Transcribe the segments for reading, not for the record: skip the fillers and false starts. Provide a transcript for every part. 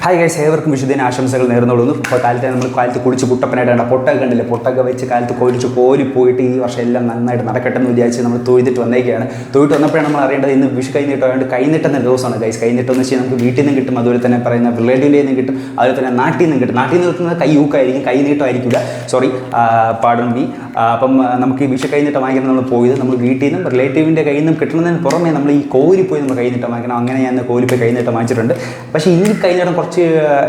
Hi guys, ഏവർക്കും വിശുദ്ധീന ആശംസകൾ നേർന്നോളുന്നു. ഇപ്പോൾ കാലത്ത് കുളിച്ച് കുട്ടപ്പനായിട്ടാണ് പൊട്ടൊക്കെ കണ്ടില്ലേ, പൊട്ടൊക്കെ വെച്ച് കാലത്ത് കൊഴിച്ച് കോരി പോയിട്ട് ഈ വർഷം എല്ലാം നന്നായിട്ട് നടക്കട്ടെ എന്ന് വിചാരിച്ച് നമ്മൾ തൊഴുതിട്ട് വന്നേക്കാണ്. തൊഴുതിട്ട് വന്നപ്പോഴാണ് നമ്മൾ അറിയേണ്ടത് ഇന്ന് വിഷു കൈനീട്ടമായതുകൊണ്ട് കൈനീട്ടുന്ന ദിവസമാണ് ഗൈസ്. കൈനീട്ടം എന്ന് വെച്ചാൽ നമുക്ക് വീട്ടിൽ നിന്നും കിട്ടും, അതുപോലെ തന്നെ പറയുന്ന റിലേറ്റീവിൻ്റെ നിന്നും കിട്ടും, അതുപോലെ തന്നെ നാട്ടിൽ നിന്നും കിട്ടും. നാട്ടിൽ നിന്ന് കിട്ടുന്നത് കൈ ഊക്കായിരിക്കും, കൈനീട്ടമായിരിക്കില്ല, സോറി പാടം ബി. അപ്പം നമുക്ക് ഈ വിഷു കൈനീട്ടം വാങ്ങിക്കാൻ നമ്മൾ പോയത് നമ്മൾ വീട്ടിൽ നിന്നും റിലേറ്റീവിൻ്റെ കയ്യിൽ നിന്നും കിട്ടുന്നതിന് പുറമെ നമ്മൾ ഈ കോരി പോയി നമ്മൾ കൈനീട്ടം വാങ്ങിക്കണം. അങ്ങനെ ഞാൻ കോരിപ്പോയി കൈനീട്ടം വാങ്ങിച്ചിട്ടുണ്ട്. പക്ഷേ ഈ കൈനീട്ടം കുറച്ച്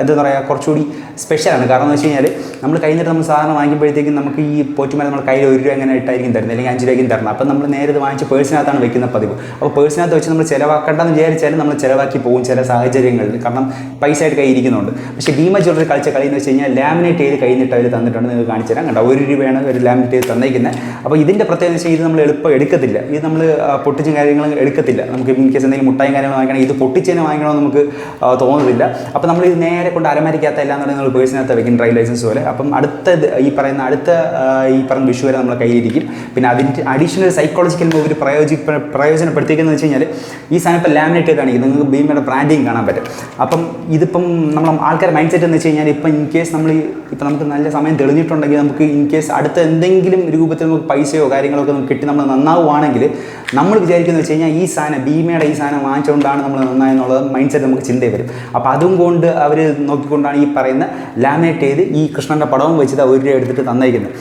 എന്താ പറയുക, കുറച്ചുകൂടി സ്പെഷ്യലാണ്. കാരണം എന്ന് വെച്ച് കഴിഞ്ഞാൽ നമ്മൾ കൈനീട്ടം നമ്മൾ സാധാരണ വാങ്ങിക്കുമ്പോഴത്തേക്കും നമുക്ക് ഈ പോറ്റുമാരെ നമ്മൾ കയ്യിൽ 1 രൂപ അങ്ങനെ ഇട്ടായിരിക്കും തരുന്നത്, അല്ലെങ്കിൽ 5 രൂപയ്ക്കും തരണം. അപ്പം നമ്മൾ നേരെ ഇത് വാങ്ങിച്ച് പേഴ്സിനകത്താണ് വെക്കുന്ന പതിവ്. അപ്പോൾ പേഴ്സിനകത്ത് വെച്ച് നമ്മൾ ചിലവാക്കേണ്ടെന്ന് വിചാരിച്ചാലും നമ്മൾ ചിലവാക്കി പോകും ചില സാഹചര്യങ്ങളിൽ, കാരണം പൈസ ആയിട്ട് കൈ ഇരിക്കുന്നുണ്ട്. പക്ഷേ ഭീമ ജ്വല്ലറി കളിച്ച കളി എന്ന് വെച്ച് കഴിഞ്ഞാൽ ലാമിനേറ്റ് ചെയ്ത് കൈനീട്ടം അവർ തന്നിട്ടുണ്ട്. നിങ്ങൾക്ക് കാണിച്ചു തരാം. കണ്ടോ, 1 രൂപയാണ് ഒരു ലാമിനേറ്റ് ചെയ്ത് തന്നേക്കുന്നത്. അപ്പോൾ ഇതിൻ്റെ പ്രത്യേകത വെച്ചാൽ ഇത് നമ്മൾ എളുപ്പം എടുക്കത്തില്ല, ഇത് നമ്മൾ പൊട്ടിച്ചും കാര്യങ്ങളും എടുക്കത്തില്ല. നമുക്ക് ഇൻ കേസ് എന്തെങ്കിലും മുട്ടായും കാര്യങ്ങൾ വാങ്ങിക്കണം, ഇത് പൊട്ടിച്ചതിനെ വാങ്ങിക്കണമെന്ന് നമുക്ക് തോന്നുന്നില്ല. അപ്പോൾ നമ്മൾ ഇത് നേരെ കൊണ്ട് അലമാരിക്കകത്ത് എല്ലാം നമ്മൾ പേഴ്സിനകത്ത് വെക്കും, ഡ്രൈവ് ലൈസൻസ് പോലെ. അപ്പം അടുത്ത വിഷു വരെ നമ്മളെ കയ്യിലിരിക്കും. പിന്നെ അതിൻ്റെ അഡീഷണൽ സൈക്കോളജിക്കൽ ഒരു പ്രയോജനപ്പെടുത്തിയിരിക്കുന്നത് വെച്ച് കഴിഞ്ഞാൽ ഈ സാധനം ഇപ്പോൾ ലാമിനേറ്റ് ചെയ്ത് കാണിക്കുന്നത്, നിങ്ങൾക്ക് ഭീമയുടെ ബ്രാൻഡിങ് കാണാൻ പറ്റും. അപ്പം ഇതിപ്പം നമ്മൾ ആൾക്കാർ മൈൻഡ് സെറ്റ് എന്ന് വെച്ച് കഴിഞ്ഞാൽ ഇപ്പം ഇൻ കേസ് നമുക്ക് നല്ല സമയം തെളിഞ്ഞിട്ടുണ്ടെങ്കിൽ നമുക്ക് ഇൻ കേസ് അടുത്ത എന്തെങ്കിലും രൂപത്തിൽ നമുക്ക് പൈസയോ കാര്യങ്ങളൊക്കെ നമുക്ക് കിട്ടി നമ്മൾ നന്നാവുകയാണെങ്കിൽ നമ്മൾ വിചാരിക്കുന്നത് വെച്ച് കഴിഞ്ഞാൽ ഈ സാധനം ഭീമയുടെ ഈ സാധനം വാങ്ങിച്ചുകൊണ്ടാണ് നമ്മൾ നന്നായെന്നുള്ളത് മൈൻഡ് സെറ്റ് നമുക്ക് ചിന്തയിൽ വരും. അപ്പോൾ അതും കൊണ്ട് അവർ നോക്കിക്കൊണ്ടാണ് ഈ പറയുന്ന ലാമിനേറ്റ് ചെയ്ത് ഈ കൃഷ്ണൻ്റെ പടവും വെച്ചിട്ട് 1 രൂപ എടുത്തിട്ട് തന്നേക്കുന്നത്.